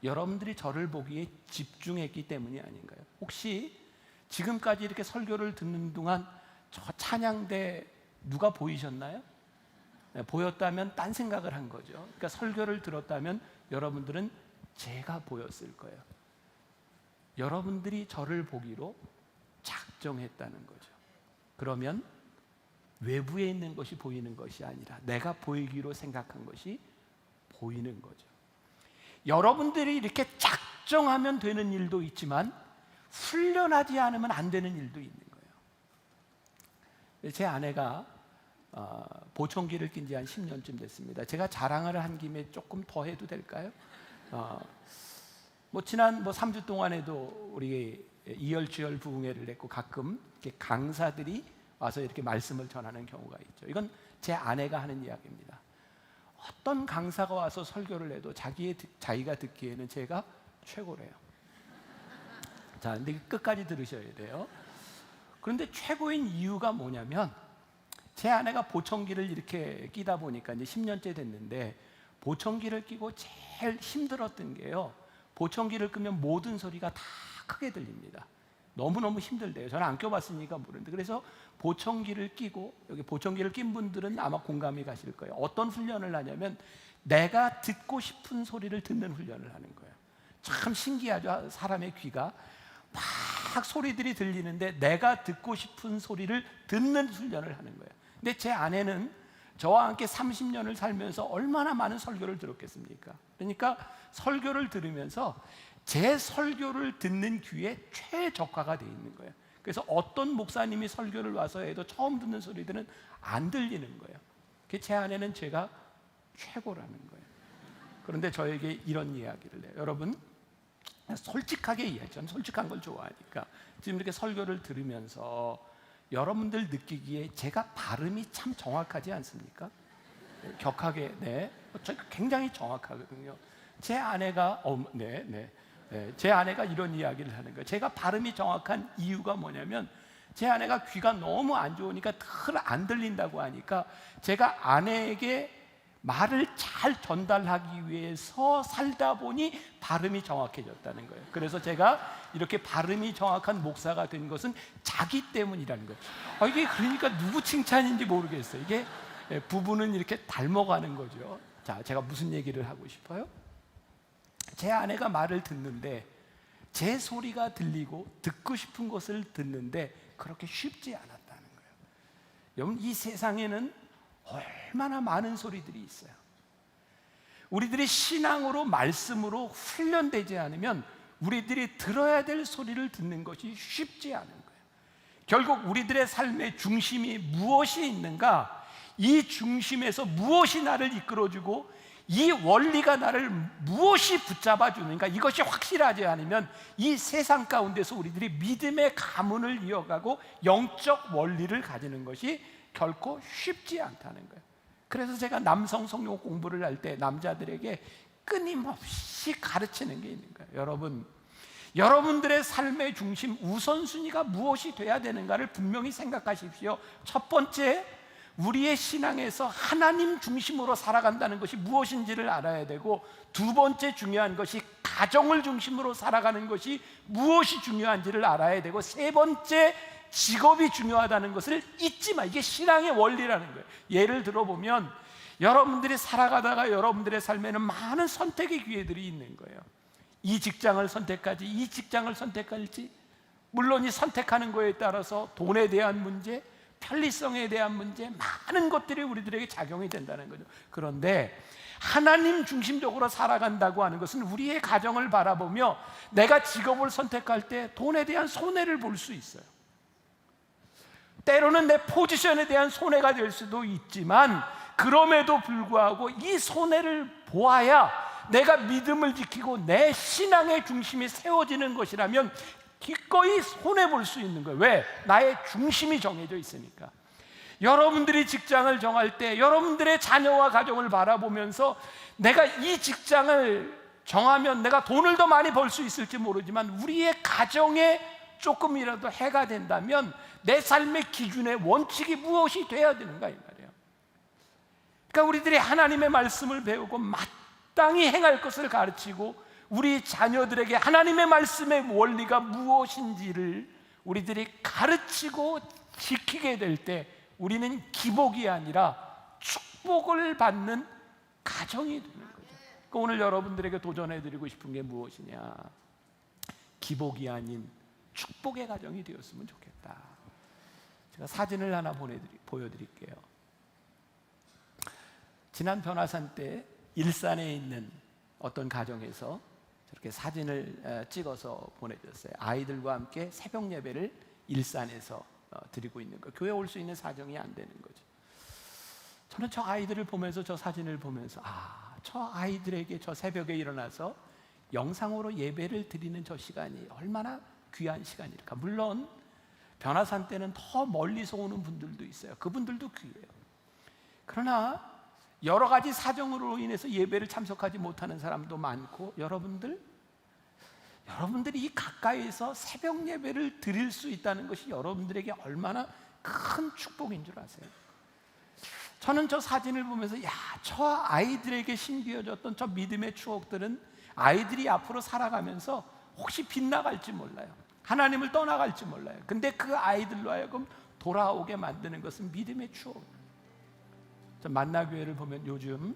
[SPEAKER 2] 여러분들이 저를 보기에 집중했기 때문이 아닌가요? 혹시 지금까지 이렇게 설교를 듣는 동안 저 찬양대 누가 보이셨나요? 네, 보였다면 딴 생각을 한 거죠. 그러니까 설교를 들었다면 여러분들은 제가 보였을 거예요. 여러분들이 저를 보기로 작정했다는 거죠. 그러면 외부에 있는 것이 보이는 것이 아니라 내가 보이기로 생각한 것이 보이는 거죠. 여러분들이 이렇게 작정하면 되는 일도 있지만 훈련하지 않으면 안 되는 일도 있는 거예요. 제 아내가 보청기를 낀 지 한 10년쯤 됐습니다. 제가 자랑을 한 김에 조금 더 해도 될까요? 지난 3주 동안에도 우리 이열치열 부흥회를 했고 가끔 이렇게 강사들이 와서 이렇게 말씀을 전하는 경우가 있죠. 이건 제 아내가 하는 이야기입니다. 어떤 강사가 와서 설교를 해도 자기가 듣기에는 제가 최고래요. 자, 근데 끝까지 들으셔야 돼요. 그런데 최고인 이유가 뭐냐면 제 아내가 보청기를 이렇게 끼다 보니까 이제 10년째 됐는데 보청기를 끼고 제일 힘들었던 게요. 보청기를 끄면 모든 소리가 다 크게 들립니다. 너무너무 힘들대요. 저는 안 껴봤으니까 모르는데 그래서 보청기를 끼고 여기 보청기를 낀 분들은 아마 공감이 가실 거예요. 어떤 훈련을 하냐면 내가 듣고 싶은 소리를 듣는 훈련을 하는 거예요. 참 신기하죠. 사람의 귀가 막 소리들이 들리는데 내가 듣고 싶은 소리를 듣는 훈련을 하는 거예요. 근데 제 아내는 저와 함께 30년을 살면서 얼마나 많은 설교를 들었겠습니까? 그러니까 설교를 들으면서 제 설교를 듣는 귀에 최적화가 되어 있는 거예요. 그래서 어떤 목사님이 설교를 와서 해도 처음 듣는 소리들은 안 들리는 거예요. 제 아내는 제가 최고라는 거예요. 그런데 저에게 이런 이야기를 해요. 여러분, 솔직하게 이야기해요. 저는 솔직한 걸 좋아하니까. 지금 이렇게 설교를 들으면서 여러분들 느끼기에 제가 발음이 참 정확하지 않습니까? 격하게, 네, 굉장히 정확하거든요. 제 아내가 제 아내가 이런 이야기를 하는 거예요. 제가 발음이 정확한 이유가 뭐냐면 제 아내가 귀가 너무 안 좋으니까 덜 안 들린다고 하니까 제가 아내에게 말을 잘 전달하기 위해서 살다 보니 발음이 정확해졌다는 거예요. 그래서 제가 이렇게 발음이 정확한 목사가 된 것은 자기 때문이라는 거예요. 이게 그러니까 누구 칭찬인지 모르겠어요. 이게 부부는 이렇게 닮아가는 거죠. 자, 제가 무슨 얘기를 하고 싶어요? 제 아내가 말을 듣는데 제 소리가 들리고 듣고 싶은 것을 듣는데 그렇게 쉽지 않았다는 거예요. 여러분, 이 세상에는 얼마나 많은 소리들이 있어요. 우리들이 신앙으로 말씀으로 훈련되지 않으면 우리들이 들어야 될 소리를 듣는 것이 쉽지 않은 거예요. 결국 우리들의 삶의 중심이 무엇이 있는가, 이 중심에서 무엇이 나를 이끌어주고 이 원리가 나를 무엇이 붙잡아 주는가, 이것이 확실하지 않으면 이 세상 가운데서 우리들이 믿음의 가문을 이어가고 영적 원리를 가지는 것이 결코 쉽지 않다는 거예요. 그래서 제가 남성 성경 공부를 할 때 남자들에게 끊임없이 가르치는 게 있는 거예요. 여러분, 여러분들의 삶의 중심 우선순위가 무엇이 돼야 되는가를 분명히 생각하십시오. 첫 번째, 우리의 신앙에서 하나님 중심으로 살아간다는 것이 무엇인지를 알아야 되고, 두 번째 중요한 것이 가정을 중심으로 살아가는 것이 무엇이 중요한지를 알아야 되고, 세 번째 직업이 중요하다는 것을 잊지 마. 이게 신앙의 원리라는 거예요. 예를 들어보면 여러분들이 살아가다가 여러분들의 삶에는 많은 선택의 기회들이 있는 거예요. 이 직장을 선택할지 이 직장을 선택할지, 물론 이 선택하는 거에 따라서 돈에 대한 문제, 편리성에 대한 문제, 많은 것들이 우리들에게 작용이 된다는 거죠. 그런데 하나님 중심적으로 살아간다고 하는 것은 우리의 가정을 바라보며 내가 직업을 선택할 때 돈에 대한 손해를 볼 수 있어요. 때로는 내 포지션에 대한 손해가 될 수도 있지만 그럼에도 불구하고 이 손해를 보아야 내가 믿음을 지키고 내 신앙의 중심이 세워지는 것이라면 기꺼이 손해볼 수 있는 거예요. 왜? 나의 중심이 정해져 있으니까. 여러분들이 직장을 정할 때 여러분들의 자녀와 가정을 바라보면서 내가 이 직장을 정하면 내가 돈을 더 많이 벌 수 있을지 모르지만 우리의 가정에 조금이라도 해가 된다면 내 삶의 기준의 원칙이 무엇이 돼야 되는가, 이 말이에요. 그러니까 우리들이 하나님의 말씀을 배우고 마땅히 행할 것을 가르치고 우리 자녀들에게 하나님의 말씀의 원리가 무엇인지를 우리들이 가르치고 지키게 될 때 우리는 기복이 아니라 축복을 받는 가정이 되는 거죠. 그러니까 오늘 여러분들에게 도전해드리고 싶은 게 무엇이냐? 기복이 아닌 축복의 가정이 되었으면 좋겠다. 제가 사진을 하나 보여드릴게요. 지난 변화산 때 일산에 있는 어떤 가정에서 저렇게 사진을 찍어서 보내줬어요. 아이들과 함께 새벽 예배를 일산에서 드리고 있는 거. 교회 올 수 있는 사정이 안 되는 거죠. 저는 저 아이들을 보면서, 저 사진을 보면서, 저 아이들에게 저 새벽에 일어나서 영상으로 예배를 드리는 저 시간이 얼마나 귀한 시간일까. 물론 변화산 때는 더 멀리서 오는 분들도 있어요. 그분들도 귀해요. 그러나 여러 가지 사정으로 인해서 예배를 참석하지 못하는 사람도 많고, 여러분들이 이 가까이에서 새벽 예배를 드릴 수 있다는 것이 여러분들에게 얼마나 큰 축복인 줄 아세요? 저는 저 사진을 보면서 저 아이들에게 심겨졌던 저 믿음의 추억들은 아이들이 앞으로 살아가면서 혹시 빗나갈지 몰라요. 하나님을 떠나갈지 몰라요. 근데 그 아이들로 하여금 돌아오게 만드는 것은 믿음의 추억. 저 만나교회를 보면 요즘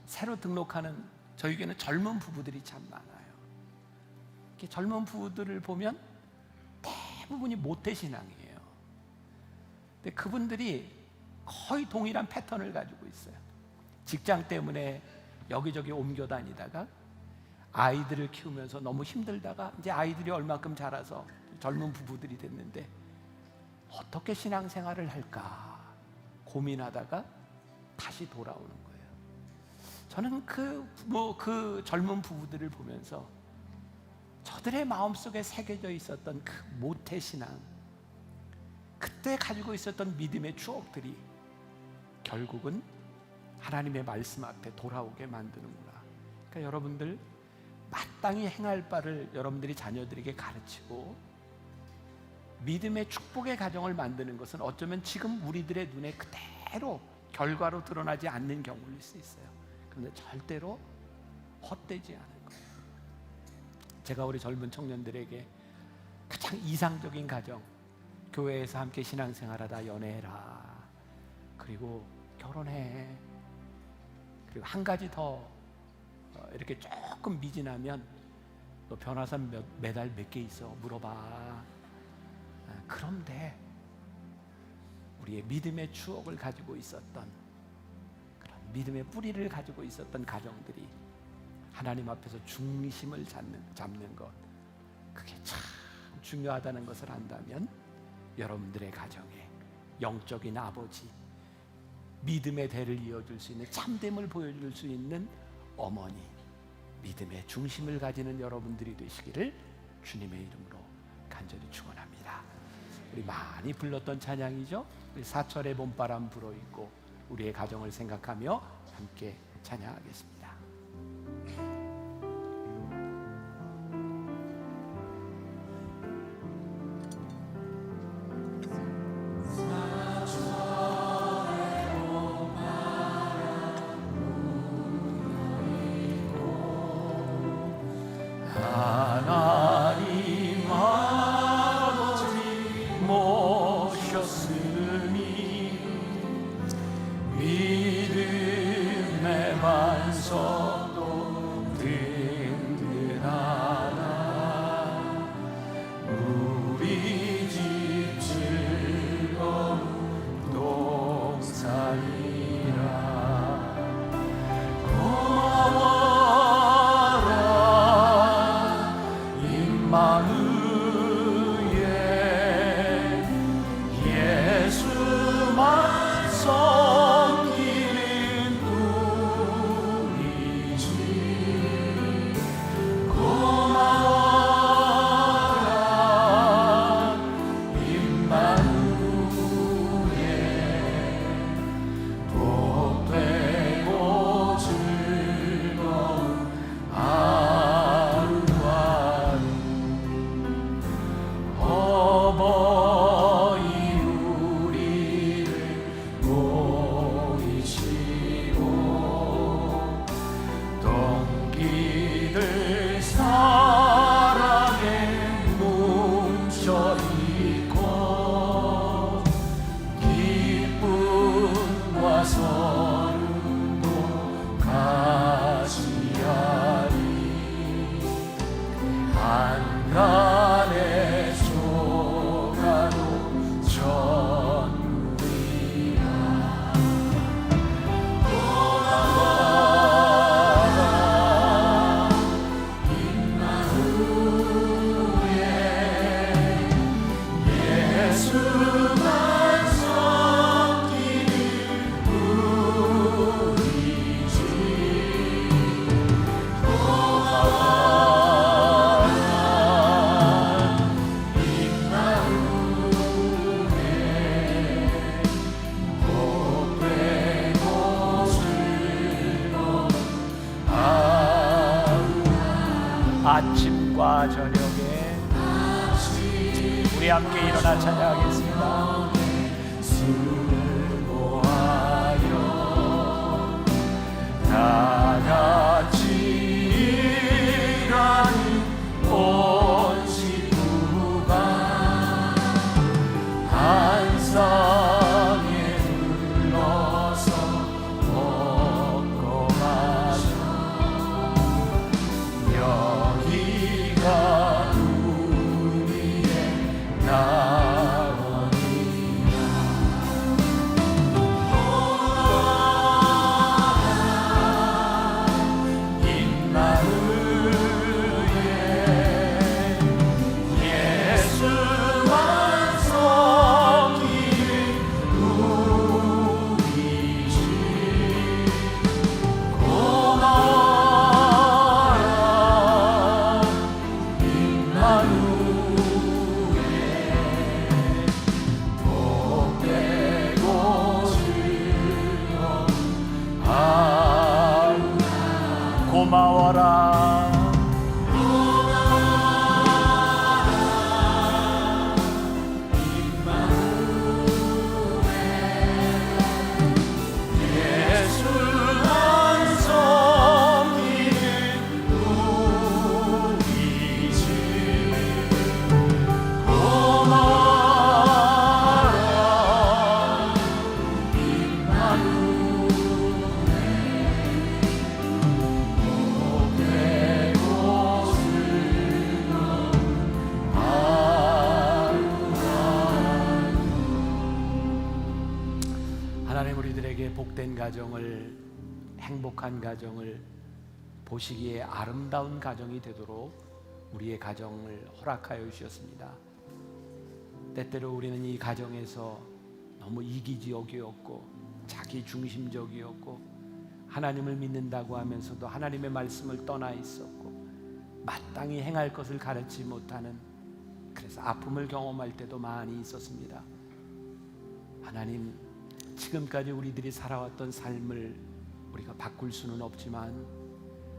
[SPEAKER 2] 새로 등록하는 저희 교회는 젊은 부부들이 참 많아요. 이렇게 젊은 부부들을 보면 대부분이 모태신앙이에요. 근데 그분들이 거의 동일한 패턴을 가지고 있어요. 직장 때문에 여기저기 옮겨 다니다가 아이들을 키우면서 너무 힘들다가 이제 아이들이 얼마큼 자라서 젊은 부부들이 됐는데 어떻게 신앙생활을 할까 고민하다가 다시 돌아오는 거예요. 저는 그 젊은 부부들을 보면서 저들의 마음속에 새겨져 있었던 그 모태신앙, 그때 가지고 있었던 믿음의 추억들이 결국은 하나님의 말씀 앞에 돌아오게 만드는구나. 그러니까 여러분들 마땅히 행할 바를 여러분들이 자녀들에게 가르치고 믿음의 축복의 가정을 만드는 것은 어쩌면 지금 우리들의 눈에 그대로 결과로 드러나지 않는 경우일 수 있어요. 그런데 절대로 헛되지 않은 거예요. 제가 우리 젊은 청년들에게 가장 이상적인 가정, 교회에서 함께 신앙생활하다 연애해라, 그리고 결혼해, 그리고 한 가지 더 이렇게 조금 미진하면 너 변화산 매달 몇 개 있어 물어봐. 그럼 돼. 우리의 믿음의 추억을 가지고 있었던 그런 믿음의 뿌리를 가지고 있었던 가정들이 하나님 앞에서 중심을 잡는 것, 그게 참 중요하다는 것을 안다면 여러분들의 가정에 영적인 아버지, 믿음의 대를 이어줄 수 있는, 참됨을 보여줄 수 있는 어머니, 믿음의 중심을 가지는 여러분들이 되시기를 주님의 이름으로 간절히 축원합니다. 우리 많이 불렀던 찬양이죠. 우리 사철의 봄바람 불어있고 우리의 가정을 생각하며 함께 찬양하겠습니다. 하나님 아버지 모셨으니 믿음의 반석도 든든하다. 우리 집 즐거운 동산이라. 예수만 섬기는 우리 아침과 저녁에 우리 함께 일어나 찬양하겠습니다. 수고하여 다 같이 일하는 온 식구가 한 상에 둘러서 먹고 마셔 여기가 우리의 낙원이라. 임마누엘 예수만 섬기는 우리 주 고마워라. 임마누엘 복되고 즐거운 하루. 고마워라. 예수만 섬기는 우리 주 고마워라. 하나님 우리들에게 복된 가정을, 행복한 가정을 보시기에 아름다운 가정이 되도록 우리의 가정을 허락하여 주셨습니다. 때때로 우리는 이 가정에서 너무 이기적이었고 자기 중심적이었고 하나님을 믿는다고 하면서도 하나님의 말씀을 떠나 있었고 마땅히 행할 것을 가르치지 못하는, 그래서 아픔을 경험할 때도 많이 있었습니다. 하나님, 지금까지 우리들이 살아왔던 삶을 우리가 바꿀 수는 없지만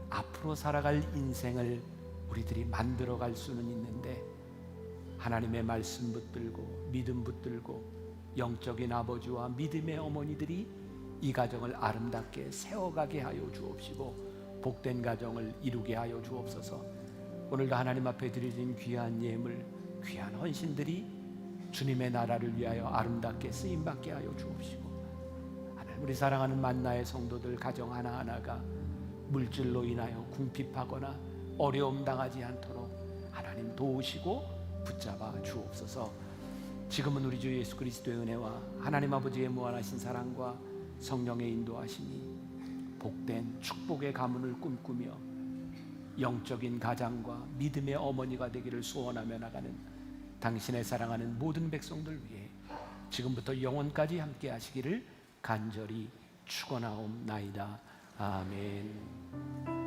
[SPEAKER 2] 앞으로 살아갈 인생을 우리들이 만들어갈 수는 있는데, 하나님의 말씀 붙들고 믿음 붙들고 영적인 아버지와 믿음의 어머니들이 이 가정을 아름답게 세워가게 하여 주옵시고 복된 가정을 이루게 하여 주옵소서. 오늘도 하나님 앞에 드려진 귀한 예물, 귀한 헌신들이 주님의 나라를 위하여 아름답게 쓰임받게 하여 주옵시고, 하나님 우리 사랑하는 만나의 성도들 가정 하나하나가 물질로 인하여 궁핍하거나 어려움 당하지 않도록 하나님 도우시고 붙잡아 주옵소서. 지금은 우리 주 예수 그리스도의 은혜와 하나님 아버지의 무한하신 사랑과 성령의 인도하심이 복된 축복의 가문을 꿈꾸며 영적인 가장과 믿음의 어머니가 되기를 소원하며 나가는 당신의 사랑하는 모든 백성들 위해 지금부터 영원까지 함께 하시기를 간절히 축원하옵나이다. 아멘.